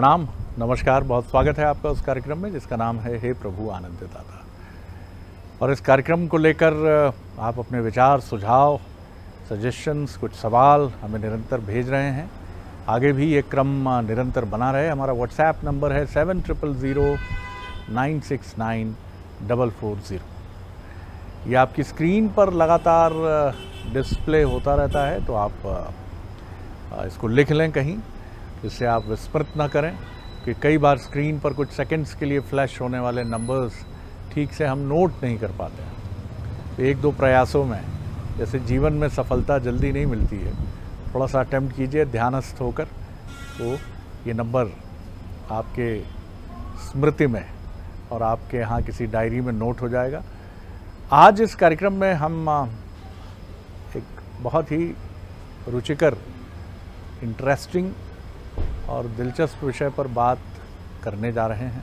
प्रणाम, नमस्कार, बहुत स्वागत है आपका उस कार्यक्रम में जिसका नाम है हे प्रभु आनंद दाता। और इस कार्यक्रम को लेकर आप अपने विचार, सुझाव, सजेशंस, कुछ सवाल हमें निरंतर भेज रहे हैं। आगे भी ये क्रम निरंतर बना रहे। हमारा व्हाट्सएप नंबर है 7009694440। ये आपकी स्क्रीन पर लगातार डिस्प्ले होता रहता है, तो आप इसको लिख लें कहीं, जिससे आप विस्मृत ना करें कि कई बार स्क्रीन पर कुछ सेकंड्स के लिए फ्लैश होने वाले नंबर्स ठीक से हम नोट नहीं कर पाते हैं। तो एक दो प्रयासों में, जैसे जीवन में सफलता जल्दी नहीं मिलती है, थोड़ा सा अटेम्प्ट कीजिए ध्यानस्थ होकर, तो ये नंबर आपके स्मृति में और आपके यहाँ किसी डायरी में नोट हो जाएगा। आज इस कार्यक्रम में हम एक बहुत ही रुचिकर, इंटरेस्टिंग और दिलचस्प विषय पर बात करने जा रहे हैं।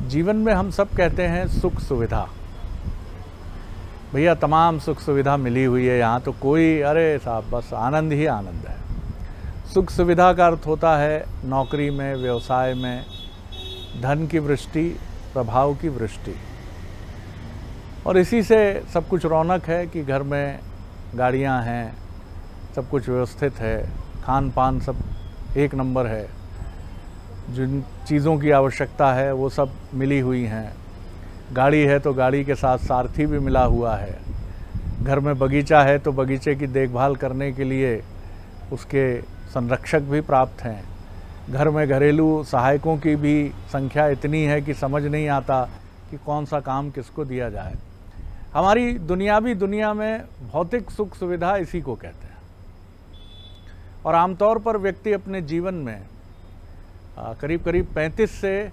जीवन में हम सब कहते हैं सुख सुविधा, भैया तमाम सुख सुविधा मिली हुई है यहाँ, तो कोई अरे साहब बस आनंद ही आनंद है। सुख सुविधा का अर्थ होता है नौकरी में, व्यवसाय में, धन की वृष्टि, प्रभाव की वृष्टि, और इसी से सब कुछ रौनक है कि घर में गाड़ियाँ हैं, सब कुछ व्यवस्थित है, खान पान सब एक नंबर है, जिन चीज़ों की आवश्यकता है वो सब मिली हुई हैं। गाड़ी है तो गाड़ी के साथ सारथी भी मिला हुआ है। घर में बगीचा है तो बगीचे की देखभाल करने के लिए उसके संरक्षक भी प्राप्त हैं। घर में घरेलू सहायकों की भी संख्या इतनी है कि समझ नहीं आता कि कौन सा काम किसको दिया जाए। हमारी दुनियावी दुनिया में भौतिक सुख सुविधा इसी को कहते हैं, और आमतौर पर व्यक्ति अपने जीवन में करीब करीब 35 से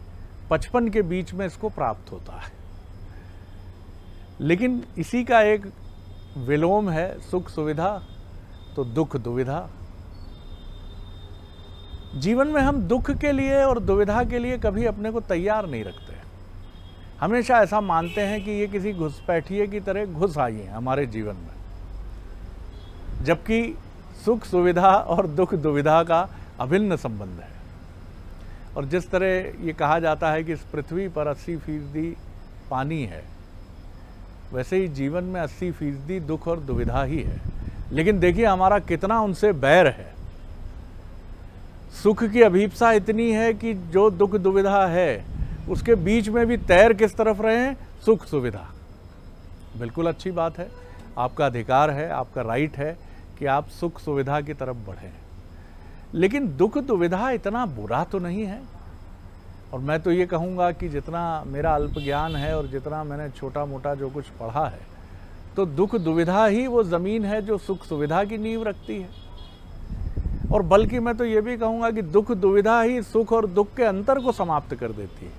55 के बीच में इसको प्राप्त होता है। लेकिन इसी का एक विलोम है सुख सुविधा तो दुख दुविधा। जीवन में हम दुख के लिए और दुविधा के लिए कभी अपने को तैयार नहीं रखते। हमेशा ऐसा मानते हैं कि ये किसी घुसपैठिए की तरह घुस आई है हमारे जीवन में, जबकि सुख सुविधा और दुख दुविधा का अभिन्न संबंध है। और जिस तरह ये कहा जाता है कि इस पृथ्वी पर 80% पानी है, वैसे ही जीवन में 80% दुख और दुविधा ही है। लेकिन देखिए हमारा कितना उनसे बैर है। सुख की अभीप्सा इतनी है कि जो दुख दुविधा है उसके बीच में भी तैर किस तरफ रहे हैं, सुख सुविधा। बिल्कुल अच्छी बात है, आपका अधिकार है, आपका राइट है कि आप सुख सुविधा की तरफ बढ़ें। लेकिन दुख दुविधा इतना बुरा तो नहीं है। और मैं तो ये कहूँगा कि जितना मेरा अल्प ज्ञान है और जितना मैंने छोटा मोटा जो कुछ पढ़ा है, तो दुख दुविधा ही वो ज़मीन है जो सुख सुविधा की नींव रखती है। और बल्कि मैं तो ये भी कहूँगा कि दुख दुविधा ही सुख और दुख के अंतर को समाप्त कर देती है।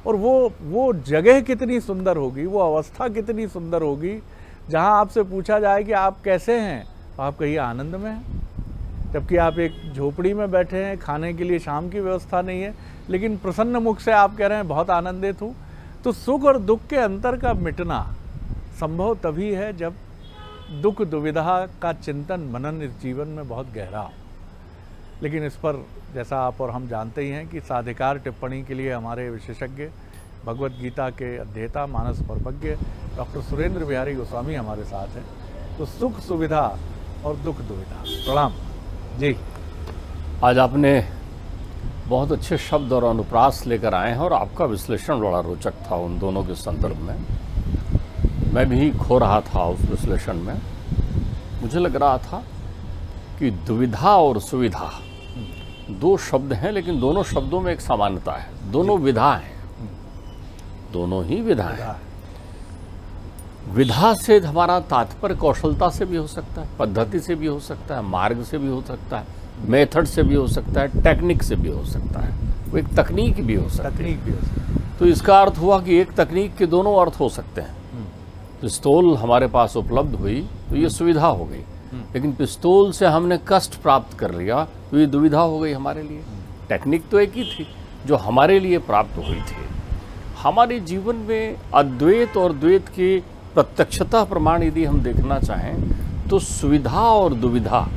और वो जगह कितनी सुंदर होगी, वो अवस्था कितनी सुंदर होगी, जहाँ आपसे पूछा जाए कि आप कैसे हैं, तो आप कहिए आनंद में हैं। जबकि आप एक झोपड़ी में बैठे हैं, खाने के लिए शाम की व्यवस्था नहीं है, लेकिन प्रसन्न मुख से आप कह रहे हैं बहुत आनंदित हूँ। तो सुख और दुख के अंतर का मिटना संभव तभी है जब दुख दुविधा का चिंतन मनन इस जीवन में बहुत गहरा हो। लेकिन इस पर जैसा आप और हम जानते ही हैं कि साधिकार टिप्पणी के लिए हमारे विशेषज्ञ, भगवत गीता के अध्येता, मानस परमज्ञ डॉक्टर सुरेंद्र बिहारी गोस्वामी हमारे साथ हैं। तो सुख सुविधा और दुख दुविधा। प्रणाम जी। आज आपने बहुत अच्छे शब्द और अनुप्रास लेकर आए हैं और आपका विश्लेषण बड़ा रोचक था उन दोनों के संदर्भ में। मैं भी खो रहा था उस विश्लेषण में। मुझे लग रहा था कि दुविधा और सुविधा दो शब्द हैं, लेकिन दोनों शब्दों में एक समानता है। दोनों विधा हैं, दोनों ही विधा हैं। विधा से हमारा तात्पर्य कौशलता से भी हो सकता है, पद्धति से भी हो सकता है, मार्ग से भी हो सकता है, मेथड से भी हो सकता है, टेक्निक से भी हो सकता है, वो एक तकनीक भी हो सकती है। तो इसका अर्थ हुआ कि एक तकनीक के दोनों अर्थ हो सकते हैं। पिस्तौल हमारे पास उपलब्ध हुई तो ये सुविधा हो गई, लेकिन पिस्तौल से हमने कष्ट प्राप्त कर लिया तो ये दुविधा हो गई हमारे लिए। टेक्निक तो एक ही थी जो हमारे लिए प्राप्त हुई थी। हमारे जीवन में अद्वैत और द्वैत के प्रत्यक्षता प्रमाण यदि हम देखना चाहें तो सुविधा और दुविधा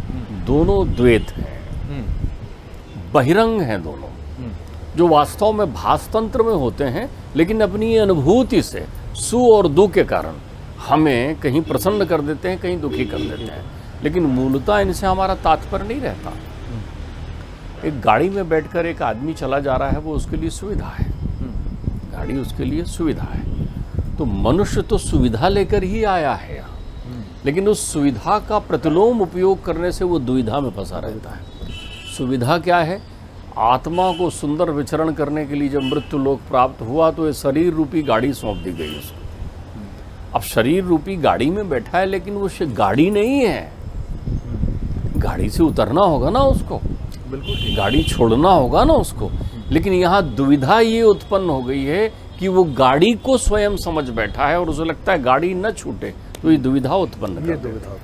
दोनों द्वैत हैं, बहिरंग हैं दोनों। जो वास्तव में भासतंत्र में होते हैं, लेकिन अपनी अनुभूति से सु और दु के कारण हमें कहीं प्रसन्न कर देते हैं, कहीं दुखी कर देते हैं, लेकिन मूलतः इनसे हमारा तात्पर्य नहीं रहता। एक गाड़ी में बैठकर एक आदमी चला जा रहा है, वो उसके लिए सुविधा है, गाड़ी उसके लिए सुविधा है। तो मनुष्य तो सुविधा लेकर ही आया है यहाँ, लेकिन उस सुविधा का प्रतिलोम उपयोग करने से वो दुविधा में फंसा रहता है। सुविधा क्या है? आत्मा को सुंदर विचरण करने के लिए जब मृत्यु लोक प्राप्त हुआ तो ये शरीर रूपी गाड़ी सौंप दी गई उसको। अब शरीर रूपी गाड़ी में बैठा है, लेकिन वो गाड़ी नहीं है, गाड़ी से उतरना होगा ना उसको, बिल्कुल गाड़ी छोड़ना होगा ना उसको। लेकिन यहाँ दुविधा ये उत्पन्न हो गई है कि वो गाड़ी को स्वयं समझ बैठा है और उसे लगता है गाड़ी न छूटे, तो ये दुविधा उत्पन्न कर देता है।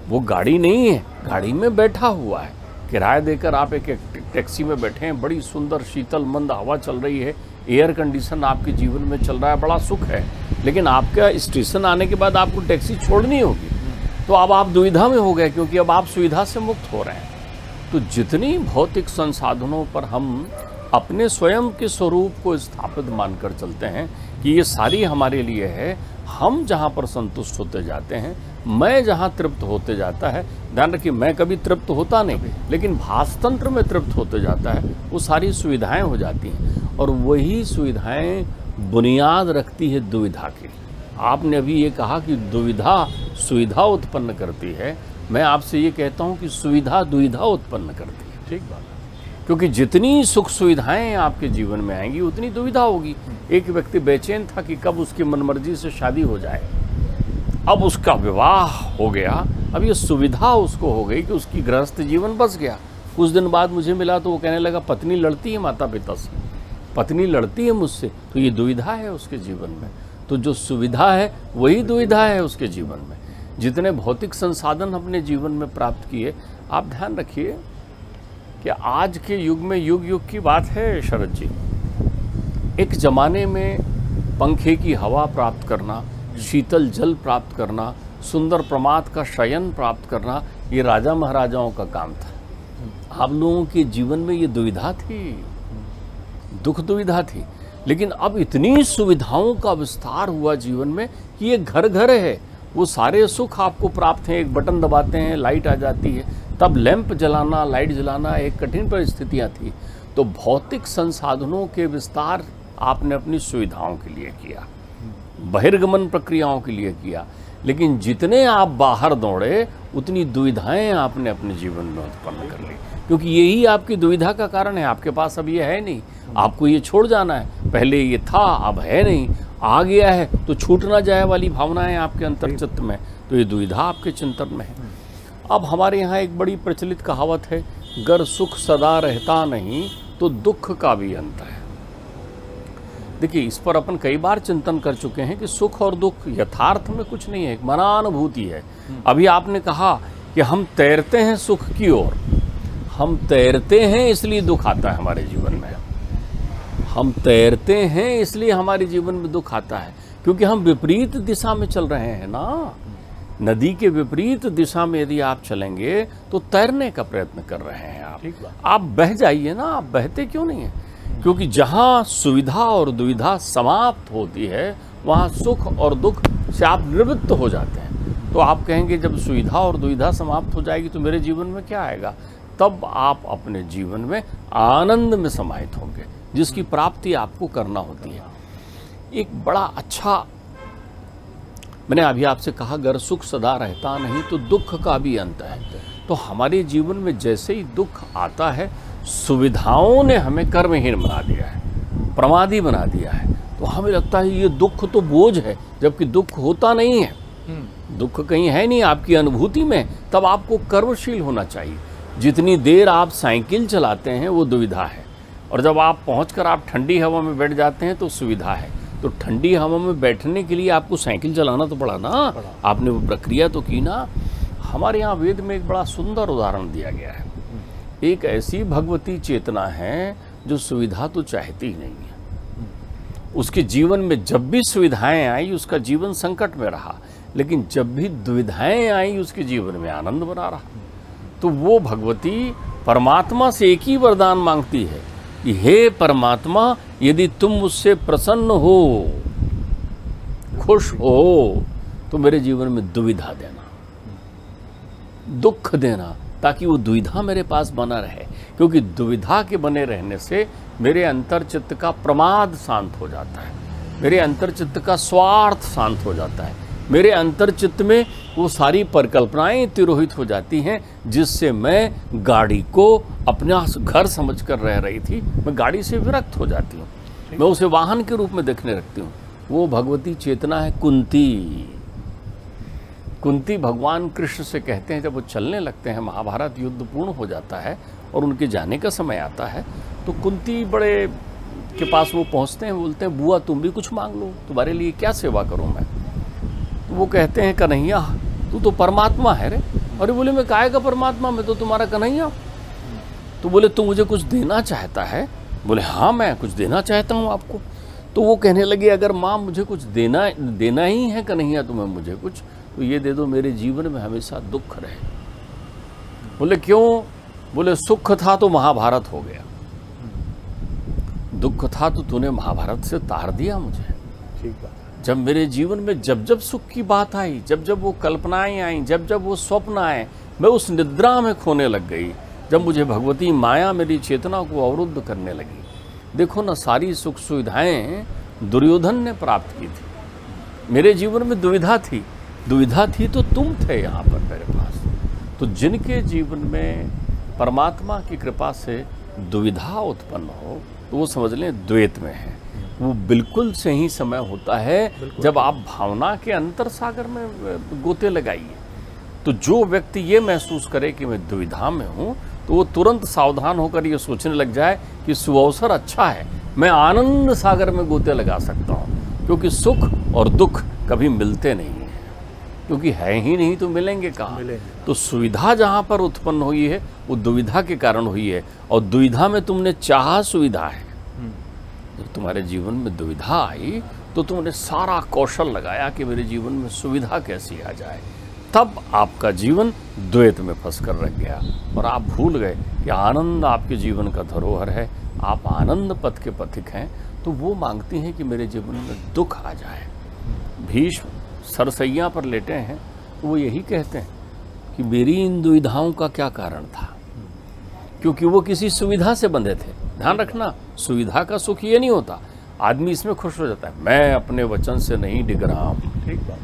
वो गाड़ी नहीं है, गाड़ी में बैठा हुआ है। किराया देकर आप एक टैक्सी में बैठे हैं, बड़ी सुंदर शीतल मंद हवा चल रही है, एयर कंडीशन आपके जीवन में चल रहा है, बड़ा सुख है, लेकिन आपका स्टेशन आने के बाद आपको टैक्सी छोड़नी होगी, तो अब आप दुविधा में हो गए, क्योंकि अब आप सुविधा से मुक्त हो रहे हैं। तो जितनी भौतिक संसाधनों पर हम अपने स्वयं के स्वरूप को स्थापित मानकर चलते हैं कि ये सारी हमारे लिए है, हम जहाँ पर संतुष्ट होते जाते हैं, मैं जहाँ तृप्त होते जाता है, ध्यान रखिए मैं कभी तृप्त होता नहीं, लेकिन भासतंत्र में तृप्त होते जाता है, वो सारी सुविधाएं हो जाती हैं, और वही सुविधाएं बुनियाद रखती है दुविधा की। आपने अभी ये कहा कि दुविधा सुविधा उत्पन्न करती है, मैं आपसे ये कहता हूँ कि सुविधा दुविधा उत्पन्न करती है। ठीक बात है, क्योंकि जितनी सुख सुविधाएं आपके जीवन में आएंगी उतनी दुविधा होगी। एक व्यक्ति बेचैन था कि कब उसकी मनमर्जी से शादी हो जाए, अब उसका विवाह हो गया, अब ये सुविधा उसको हो गई कि उसकी गृहस्थ जीवन बस गया। कुछ दिन बाद मुझे मिला तो वो कहने लगा पत्नी लड़ती है माता पिता से, पत्नी लड़ती है मुझसे, तो ये दुविधा है उसके जीवन में। तो जो सुविधा है वही दुविधा है उसके जीवन में। जितने भौतिक संसाधन अपने जीवन में प्राप्त किए, आप ध्यान रखिए कि आज के युग में, युग युग की बात है शरद जी, एक ज़माने में पंखे की हवा प्राप्त करना, शीतल जल प्राप्त करना, सुंदर प्रमाद का शयन प्राप्त करना, ये राजा महाराजाओं का काम था। आप लोगों के जीवन में ये दुविधा थी, दुख दुविधा थी। लेकिन अब इतनी सुविधाओं का विस्तार हुआ जीवन में कि ये घर घर है, वो सारे सुख आपको प्राप्त हैं। एक बटन दबाते हैं, लाइट आ जाती है। तब लैंप जलाना, लाइट जलाना एक कठिन परिस्थितियाँ थी। तो भौतिक संसाधनों के विस्तार आपने अपनी सुविधाओं के लिए किया, बहिर्गमन प्रक्रियाओं के लिए किया, लेकिन जितने आप बाहर दौड़े उतनी दुविधाएं आपने अपने जीवन में उत्पन्न कर ली, क्योंकि यही आपकी दुविधा का कारण है। आपके पास अब ये है नहीं, आपको ये छोड़ जाना है, पहले ये था अब है नहीं, आ गया है तो छूट ना जाए वाली भावनाएं आपके अंतर्चित्त में, तो ये दुविधा आपके चिंतन में है। अब हमारे यहाँ एक बड़ी प्रचलित कहावत है, गर सुख सदा रहता नहीं तो दुख का भी अंत है। देखिए, इस पर अपन कई बार चिंतन कर चुके हैं कि सुख और दुख यथार्थ में कुछ नहीं है, एक मनानुभूति है। अभी आपने कहा कि हम तैरते हैं सुख की ओर, हम तैरते हैं इसलिए दुख आता है हमारे जीवन में, हम तैरते हैं इसलिए हमारे जीवन में दुख आता है, क्योंकि हम विपरीत दिशा में चल रहे हैं ना। नदी के विपरीत दिशा में यदि आप चलेंगे तो तैरने का प्रयत्न कर रहे हैं आप बह जाइए ना, आप बहते क्यों नहीं है? क्योंकि जहाँ सुविधा और दुविधा समाप्त होती है वहाँ सुख और दुख से आप निवृत्त हो जाते हैं। तो आप कहेंगे जब सुविधा और दुविधा समाप्त हो जाएगी तो मेरे जीवन में क्या आएगा? तब आप अपने जीवन में आनंद में समाहित होंगे, जिसकी प्राप्ति आपको करना होती है। एक बड़ा अच्छा, मैंने अभी आपसे कहा गर सुख सदा रहता नहीं तो दुख का भी अंत है। तो हमारे जीवन में जैसे ही दुख आता है, सुविधाओं ने हमें कर्महीन बना दिया है, प्रमादी बना दिया है। तो हमें लगता है ये दुख तो बोझ है, जबकि दुख होता नहीं है, दुख कहीं है नहीं आपकी अनुभूति में। तब आपको कर्मशील होना चाहिए। जितनी देर आप साइकिल चलाते हैं वो दुविधा है, और जब आप पहुंचकर आप ठंडी हवा में बैठ जाते हैं तो सुविधा है। तो ठंडी हवा में बैठने के लिए आपको साइकिल चलाना तो पड़ा ना, आपने वो प्रक्रिया तो की ना। हमारे यहाँ वेद में एक बड़ा सुंदर उदाहरण दिया गया है। एक ऐसी भगवती चेतना है जो सुविधा तो चाहती ही नहीं है, उसके जीवन में जब भी सुविधाएं आई उसका जीवन संकट में रहा, लेकिन जब भी दुविधाएं आई उसके जीवन में आनंद बना रहा। तो वो भगवती परमात्मा से एक ही वरदान मांगती है कि हे परमात्मा, यदि तुम मुझसे प्रसन्न हो, खुश हो, तो मेरे जीवन में दुविधा देना, दुख देना, ताकि वो दुविधा मेरे पास बना रहे। क्योंकि दुविधा के बने रहने से मेरे अंतर्चित्त का प्रमाद शांत हो जाता है, मेरे अंतर्चित्त का स्वार्थ शांत हो जाता है, मेरे अंतर्चित्त में वो सारी परिकल्पनाएं तिरोहित हो जाती हैं, जिससे मैं गाड़ी को अपना घर समझकर रह रही थी, मैं गाड़ी से विरक्त हो जाती हूँ, मैं उसे वाहन के रूप में देखने लगती हूँ। वो भगवती चेतना है कुंती। कुंती भगवान कृष्ण से कहते हैं, जब वो चलने लगते हैं, महाभारत युद्ध पूर्ण हो जाता है और उनके जाने का समय आता है, तो कुंती बड़े के पास वो पहुँचते हैं, बोलते हैं बुआ तुम भी कुछ मांग लो, तुम्हारे लिए क्या सेवा करूँ मैं। तो वो कहते हैं कन्हैया तू तो परमात्मा है रे। अरे बोले मैं काहे का परमात्मा, मैं तो तुम्हारा कन्हैया। तो बोले तू मुझे कुछ देना चाहता है। बोले हाँ मैं कुछ देना चाहता हूँ आपको। तो वो कहने लगे अगर माँ मुझे कुछ देना ही है कन्हैया तुम्हें मुझे कुछ, तो ये दे दो, मेरे जीवन में हमेशा दुख रहे। बोले क्यों? बोले सुख था तो महाभारत हो गया, दुख था तो तूने महाभारत से तार दिया मुझे। ठीक बात। जब मेरे जीवन में जब जब सुख की बात आई, जब जब वो कल्पनाएं आई, जब जब वो स्वप्न आए, मैं उस निद्रा में खोने लग गई। जब मुझे भगवती माया मेरी चेतना को अवरुद्ध करने लगी। देखो ना, सारी सुख सुविधाएं दुर्योधन ने प्राप्त की थी, मेरे जीवन में दुविधा थी। दुविधा थी तो तुम थे यहाँ पर मेरे पास। तो जिनके जीवन में परमात्मा की कृपा से दुविधा उत्पन्न हो, तो वो समझ लें द्वैत में है। वो बिल्कुल सही समय होता है जब आप भावना के अंतर सागर में गोते लगाइए। तो जो व्यक्ति ये महसूस करे कि मैं दुविधा में हूँ, तो वो तुरंत सावधान होकर ये सोचने लग जाए कि सुअवसर अच्छा है, मैं आनंद सागर में गोते लगा सकता हूँ। क्योंकि सुख और दुख कभी मिलते नहीं हैं, क्योंकि है ही नहीं तो मिलेंगे कहाँ। तो सुविधा जहाँ पर उत्पन्न हुई है वो दुविधा के कारण हुई है, और दुविधा में तुमने चाहा सुविधा है। जब तुम्हारे जीवन में दुविधा आई तो तुमने सारा कौशल लगाया कि मेरे जीवन में सुविधा कैसी आ जाए। तब आपका जीवन द्वैत में फंस कर रह गया और आप भूल गए कि आनंद आपके जीवन का धरोहर है, आप आनंद पथ के पथिक हैं। तो वो मांगती हैं कि मेरे जीवन में दुख आ जाए। भीष्म सरसैया पर लेटे हैं तो वो यही कहते हैं कि मेरी इन दुविधाओं का क्या कारण था, क्योंकि वो किसी सुविधा से बंधे थे। ध्यान रखना, सुविधा का सुख ये नहीं होता, आदमी इसमें खुश हो जाता है, मैं अपने वचन से नहीं डिग रहा हूँ, ठीक बात,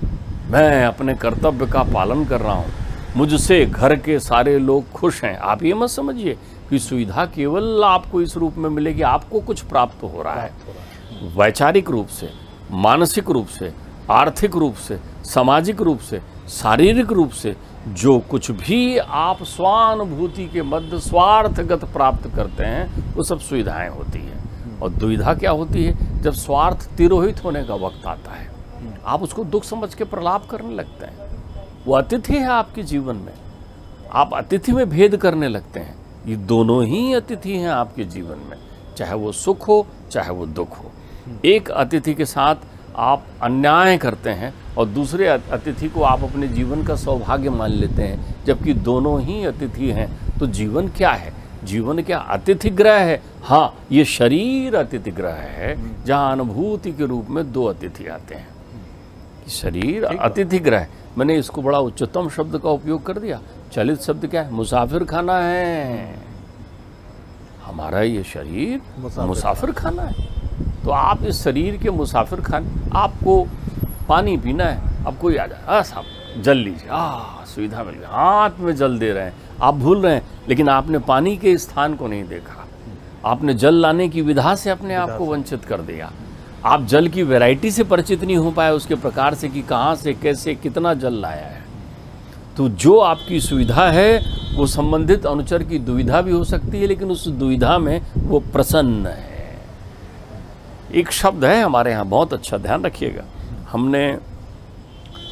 मैं अपने कर्तव्य का पालन कर रहा हूँ, मुझसे घर के सारे लोग खुश हैं। आप ये मत समझिए कि सुविधा केवल आपको इस रूप में मिलेगी, आपको कुछ प्राप्त हो रहा है। वैचारिक रूप से, मानसिक रूप से, आर्थिक रूप से, सामाजिक रूप से, शारीरिक रूप से जो कुछ भी आप स्वानुभूति के मध्य स्वार्थगत प्राप्त करते हैं, वो सब सुविधाएं होती हैं। और दुविधा क्या होती है? जब स्वार्थ तिरोहित होने का वक्त आता है, आप उसको दुख समझ के प्रलाप करने लगते हैं। वो अतिथि है आपके जीवन में, आप अतिथि में भेद करने लगते हैं। ये दोनों ही अतिथि हैं आपके जीवन में, चाहे वो सुख हो चाहे वो दुख हो। एक अतिथि के साथ आप अन्याय करते हैं और दूसरे अतिथि को आप अपने जीवन का सौभाग्य मान लेते हैं, जबकि दोनों ही अतिथि हैं। तो जीवन क्या है? जीवन क्या अतिथि ग्रह है? हाँ, ये शरीर अतिथि ग्रह है, जहाँ अनुभूति के रूप में दो अतिथि आते हैं। शरीर अतिथि ग्रह, मैंने इसको बड़ा उच्चतम शब्द का उपयोग कर दिया। चलित शब्द क्या है? मुसाफिर खाना है। हमारा ये शरीर मुसाफिर खाना है। तो आप इस शरीर के मुसाफिर खाने, आपको पानी पीना है, अब कोई आ जाए, साहब जल लीजिए, सुविधा मिल गई, हाथ में जल दे रहे हैं, आप भूल रहे हैं, लेकिन आपने पानी के स्थान को नहीं देखा। आपने जल लाने की विधा से अपने आप को वंचित कर दिया। आप जल की वैरायटी से परिचित नहीं हो पाए, उसके प्रकार से कि कहाँ से कैसे कितना जल लाया है। तो जो आपकी सुविधा है वो संबंधित अनुचर की दुविधा भी हो सकती है, लेकिन उस दुविधा में वो प्रसन्न है। एक शब्द है हमारे यहाँ बहुत अच्छा, ध्यान रखिएगा। हमने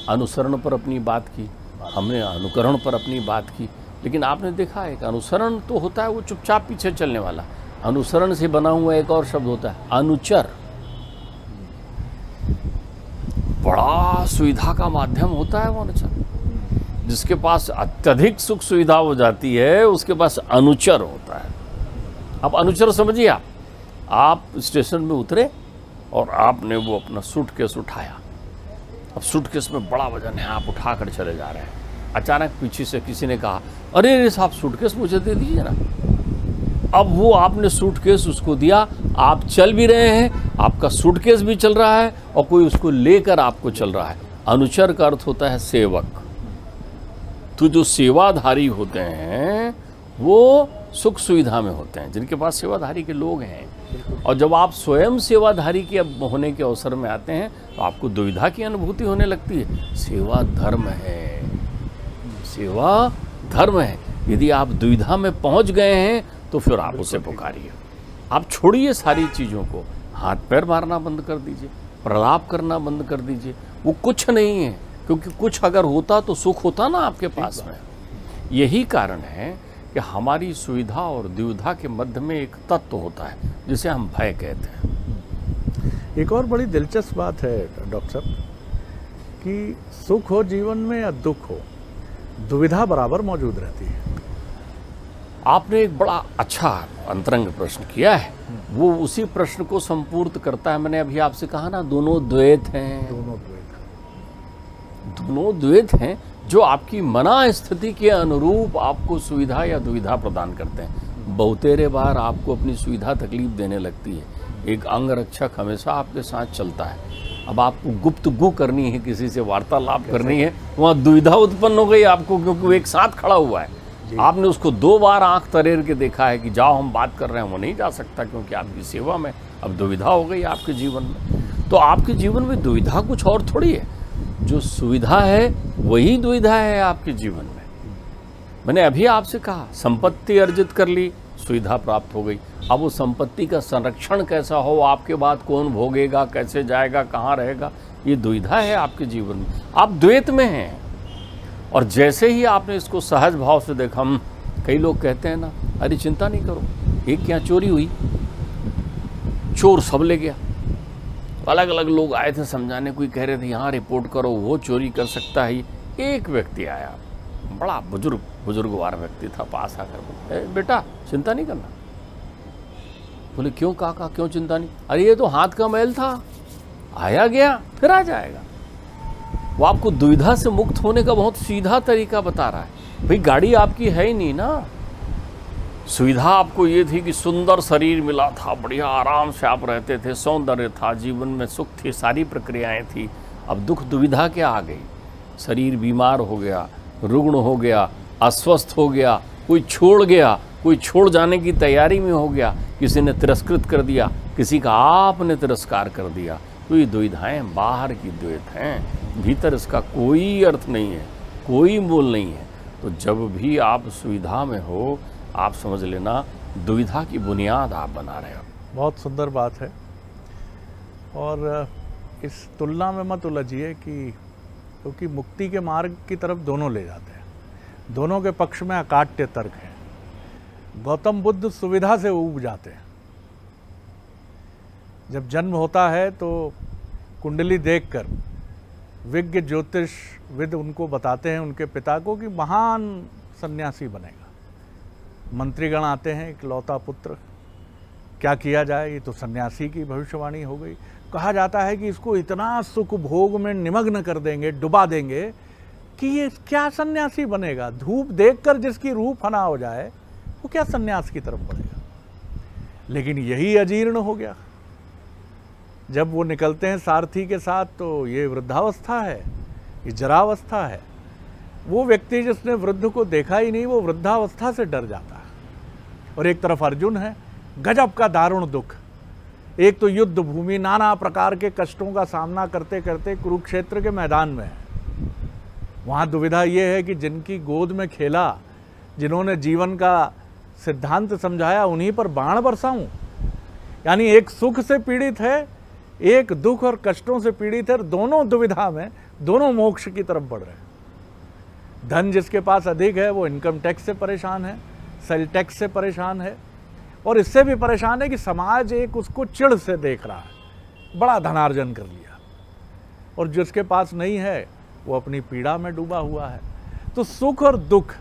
अनुसरण पर अपनी बात की, हमने अनुकरण पर अपनी बात की, लेकिन आपने देखा एक अनुसरण तो होता है वो चुपचाप पीछे चलने वाला, अनुसरण से बना हुआ एक और शब्द होता है अनुचर। बड़ा सुविधा का माध्यम होता है वो अनुचर। जिसके पास अत्यधिक सुख सुविधा हो जाती है उसके पास अनुचर होता है। अब अनुचर समझिए आप, आप स्टेशन में उतरे और आपने वो अपना सूटकेस उठाया। अब सूटकेस में बड़ा वजन है, आप उठाकर चले जा रहे हैं। अचानक पीछे से किसी ने कहा, अरे अरे साहब सूटकेस मुझे दे दीजिए ना। अब वो आपने सूटकेस उसको दिया, आप चल भी रहे हैं, आपका सूटकेस भी चल रहा है और कोई उसको लेकर आपको चल रहा है। अनुचर का अर्थ होता है सेवक। तो जो सेवाधारी होते हैं वो सुख सुविधा में होते हैं, जिनके पास सेवाधारी के लोग हैं। और जब आप स्वयं सेवाधारी के होने के अवसर में आते हैं तो आपको दुविधा की अनुभूति होने लगती है। सेवा धर्म है, सेवा धर्म है। यदि आप दुविधा में पहुंच गए हैं तो फिर आप उसे पुकारिए। आप छोड़िए सारी चीज़ों को, हाथ पैर मारना बंद कर दीजिए, प्रलाप करना बंद कर दीजिए। वो कुछ नहीं है, क्योंकि कुछ अगर होता तो सुख होता ना आपके पास में। यही कारण है कि हमारी सुविधा और दुविधा के मध्य में एक तत्व होता है जिसे हम भय कहते हैं। एक और बड़ी दिलचस्प बात है डॉक्टर साहब कि सुख हो जीवन में या दुख हो, दुविधा बराबर मौजूद रहती है। आपने एक बड़ा अच्छा अंतरंग प्रश्न किया है, वो उसी प्रश्न को संपूर्ण करता है। मैंने अभी आपसे कहा ना, दोनों द्वैत हैं। दोनों द्वैत हैं जो आपकी मना स्थिति के अनुरूप आपको सुविधा या दुविधा प्रदान करते हैं। बहुतेरे बार आपको अपनी सुविधा तकलीफ देने लगती है। एक अंग रक्षक हमेशा आपके साथ चलता है। अब आपको गुप्तगू करनी है, किसी से वार्तालाप करनी है, वहाँ दुविधा उत्पन्न हो गई आपको, क्योंकि वो एक साथ खड़ा हुआ है। आपने उसको 2 बार आंख तरेर के देखा है कि जाओ हम बात कर रहे हैं, वो नहीं जा सकता क्योंकि आपकी सेवा में अब दुविधा हो गई आपके जीवन में। तो आपके जीवन में दुविधा कुछ और थोड़ी है, जो सुविधा है वही दुविधा है आपके जीवन में। मैंने अभी आपसे कहा संपत्ति अर्जित कर ली, सुविधा प्राप्त हो गई। अब उस संपत्ति का संरक्षण कैसा हो, आपके बाद कौन भोगेगा, कैसे जाएगा, कहाँ रहेगा, ये दुविधा है आपके जीवन में। आप द्वैत में हैं। और जैसे ही आपने इसको सहज भाव से देखा, कई लोग कहते हैं ना, अरे चिंता नहीं करो, एक क्या चोरी हुई, चोर सब ले गया। अलग अलग लोग आए थे समझाने, कोई कह रहे थे यहाँ रिपोर्ट करो, वो चोरी कर सकता है। एक व्यक्ति आया, बड़ा बुजुर्गवार व्यक्ति था, पास आकर बोले, बेटा चिंता नहीं करना। बोले क्यों काका, क्यों चिंता नहीं? अरे ये तो हाथ का मैल था, आया गया फिर आ जाएगा। वो आपको दुविधा से मुक्त होने का बहुत सीधा तरीका बता रहा है। भाई गाड़ी आपकी है ही नहीं ना, सुविधा आपको ये थी कि सुंदर शरीर मिला था, बढ़िया आराम से आप रहते थे, सौंदर्य था, जीवन में सुख थी, सारी प्रक्रियाएं थी। अब दुख दुविधा क्या आ गई? शरीर बीमार हो गया, रुग्ण हो गया, अस्वस्थ हो गया, कोई छोड़ गया, कोई छोड़ जाने की तैयारी में हो गया, किसी ने तिरस्कृत कर दिया, किसी का आपने तिरस्कार कर दिया। तो ये दुविधाएं बाहर की द्वैत हैं, भीतर इसका कोई अर्थ नहीं है, कोई मूल नहीं है। तो जब भी आप सुविधा में हो, आप समझ लेना दुविधा की बुनियाद आप बना रहे हो। बहुत सुंदर बात है। और इस तुलना में मत उलझिए कि क्योंकि मुक्ति के मार्ग की तरफ दोनों ले जाते हैं, दोनों के पक्ष में अकाट्य तर्क है। गौतम बुद्ध सुविधा से ऊब जाते हैं। जब जन्म होता है तो कुंडली देखकर विज्ञ ज्योतिषविद उनको बताते हैं उनके पिता को कि महान सन्यासी बनेगा। मंत्रीगण आते हैं, इकलौता पुत्र, क्या किया जाए, ये तो सन्यासी की भविष्यवाणी हो गई। कहा जाता है कि इसको इतना सुख भोग में निमग्न कर देंगे, डुबा देंगे कि ये क्या सन्यासी बनेगा। धूप देखकर जिसकी रूह फना हो जाए वो क्या सन्यास की तरफ बढ़ेगा। लेकिन यही अजीर्ण हो गया। जब वो निकलते हैं सारथी के साथ तो ये वृद्धावस्था है, ये जरावस्था है। वो व्यक्ति जिसने वृद्ध को देखा ही नहीं, वो वृद्धावस्था से डर जाता है। और एक तरफ अर्जुन है, गजब का दारुण दुख। एक तो युद्ध भूमि, नाना प्रकार के कष्टों का सामना करते करते कुरुक्षेत्र के मैदान में है। वहाँ दुविधा ये है कि जिनकी गोद में खेला, जिन्होंने जीवन का सिद्धांत समझाया, उन्हीं पर बाण बरसाऊं। यानी एक सुख से पीड़ित है, एक दुख और कष्टों से पीड़ित है, दोनों दुविधा में, दोनों मोक्ष की तरफ बढ़ रहे हैं। धन जिसके पास अधिक है वो इनकम टैक्स से परेशान है, सेल टैक्स से परेशान है, और इससे भी परेशान है कि समाज एक उसको चिढ़ से देख रहा है, बड़ा धनार्जन कर लिया। और जिसके पास नहीं है वो अपनी पीड़ा में डूबा हुआ है। तो सुख और दुख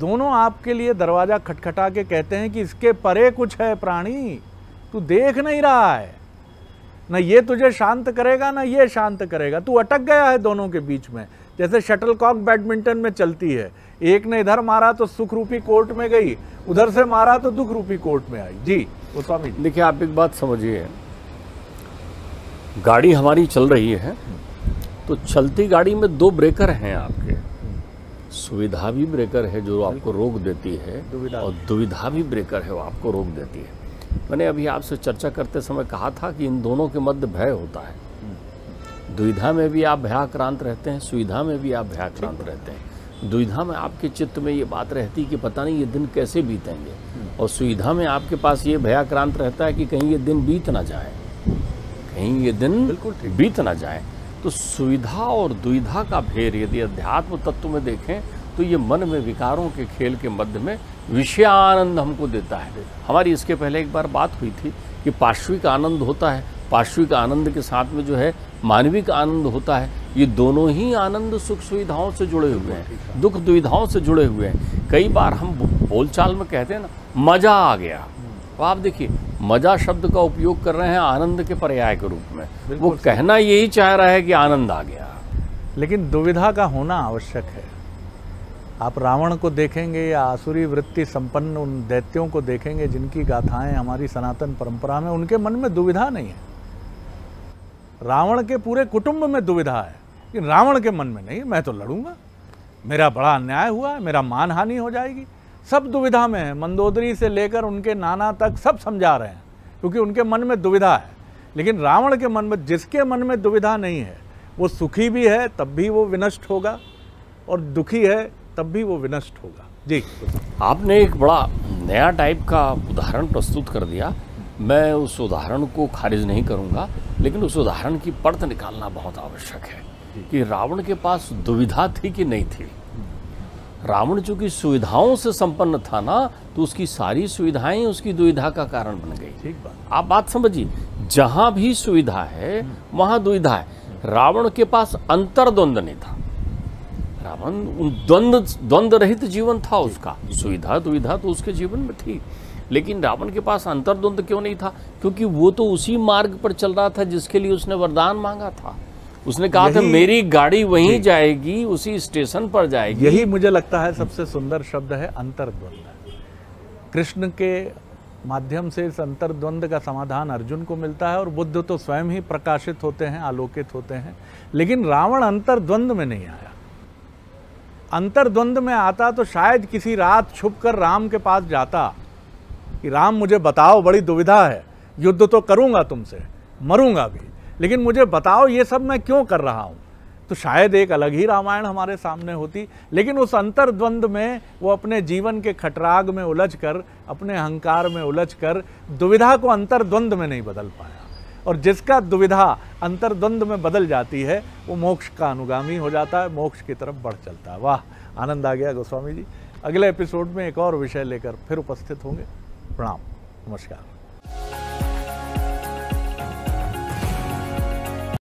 दोनों आपके लिए दरवाजा खटखटा के कहते हैं कि इसके परे कुछ है प्राणी, तू देख नहीं रहा है, ना ये तुझे शांत करेगा ना ये शांत करेगा, तू अटक गया है दोनों के बीच में। जैसे शटलकॉक बैडमिंटन में चलती है, एक ने इधर मारा तो सुख रूपी कोर्ट में गई, उधर से मारा तो दुख रूपी कोर्ट में आई। जी गोस्वामी जी। देखिए, आप एक बात समझिए, गाड़ी हमारी चल रही है तो चलती गाड़ी में दो ब्रेकर हैं आपके। सुविधा भी ब्रेकर है जो आपको रोक देती है, और दुविधा भी ब्रेकर है वो आपको रोक देती है। मैंने अभी आपसे चर्चा करते समय कहा था कि इन दोनों के मध्य भय होता है। दुविधा में भी आप भयाक्रांत रहते हैं, सुविधा में भी आप भयाक्रांत रहते हैं। दुविधा में आपके चित्त में ये बात रहती है कि पता नहीं ये दिन कैसे बीतेंगे, और सुविधा में आपके पास ये भयाक्रांत रहता है कि कहीं ये दिन बीत ना जाए, कहीं ये दिन बीत ना जाए। तो सुविधा और दुविधा का भेद यदि अध्यात्म तत्व में देखें तो ये मन में विकारों के खेल के मध्य में विषयानंद हमको देता है। हमारी इसके पहले एक बार बात हुई थी कि पार्श्विक आनंद होता है, पार्श्विक आनंद के साथ में जो है मानविक आनंद होता है। ये दोनों ही आनंद सुख सुविधाओं से जुड़े हुए हैं, दुख दुविधाओं से जुड़े हुए हैं। कई बार हम बोलचाल में कहते हैं ना, मजा आ गया, तो आप देखिए मजा शब्द का उपयोग कर रहे हैं आनंद के पर्याय के रूप में। वो कहना यही चाह रहा है कि आनंद आ गया, लेकिन दुविधा का होना आवश्यक है। आप रावण को देखेंगे या आसुरी वृत्ति संपन्न उन दैत्यों को देखेंगे जिनकी गाथाएं हमारी सनातन परंपरा में, उनके मन में दुविधा नहीं है। रावण के पूरे कुटुंब में दुविधा है, लेकिन रावण के मन में नहीं, मैं तो लड़ूंगा, मेरा बड़ा अन्याय हुआ है, मेरा मान हानि हो जाएगी। सब दुविधा में है, मंदोदरी से लेकर उनके नाना तक सब समझा रहे हैं, क्योंकि उनके मन में दुविधा है। लेकिन रावण के मन में, जिसके मन में दुविधा नहीं है, वो सुखी भी है तब भी वो विनष्ट होगा, और दुखी है तब भी वो विनष्ट होगा। जी, आपने एक बड़ा नया टाइप का उदाहरण प्रस्तुत कर दिया। मैं उस उदाहरण को खारिज नहीं करूंगा, लेकिन उस उदाहरण की परत निकालना बहुत आवश्यक है कि रावण के पास दुविधा थी कि नहीं थी। रावण चूंकि सुविधाओं से संपन्न था ना, तो उसकी सारी सुविधाएं उसकी दुविधा का कारण बन गई। ठीक बात। आप बात समझिए, जहां भी सुविधा है वहां दुविधा है। रावण के पास अंतर्द्वंद नहीं था, रावण द्वंद्व रहित जीवन था उसका, सुविधा दुविधा तो उसके जीवन में थी। लेकिन रावण के पास अंतर्द्वंद क्यों नहीं था? क्योंकि वो तो उसी मार्ग पर चल रहा था जिसके लिए उसने वरदान मांगा था। उसने कहा था मेरी गाड़ी वहीं जाएगी, उसी स्टेशन पर जाएगी। यही मुझे लगता है सबसे सुंदर शब्द है अंतर्द्वंद। कृष्ण के माध्यम से इस अंतर्द्वंद का समाधान अर्जुन को मिलता है, और बुद्ध तो स्वयं ही प्रकाशित होते हैं, आलोकित होते हैं। लेकिन रावण अंतर्द्वंद में नहीं आया। अंतर्द्वंद में आता तो शायद किसी रात छुपकर राम के पास जाता कि राम मुझे बताओ, बड़ी दुविधा है, युद्ध तो करूंगा तुमसे, मरूंगा भी, लेकिन मुझे बताओ ये सब मैं क्यों कर रहा हूं। तो शायद एक अलग ही रामायण हमारे सामने होती। लेकिन उस अंतर्द्वंद में वो अपने जीवन के खटराग में उलझकर, अपने अहंकार में उलझकर दुविधा को अंतर्द्वंद में नहीं बदल पाया। और जिसका दुविधा अंतर्द्वंद में बदल जाती है वो मोक्ष का अनुगामी हो जाता है, मोक्ष की तरफ बढ़ चलता है। वाह, आनंद आ गया गोस्वामी जी। अगले एपिसोड में एक और विषय लेकर फिर उपस्थित होंगे। प्रणाम, नमस्कार।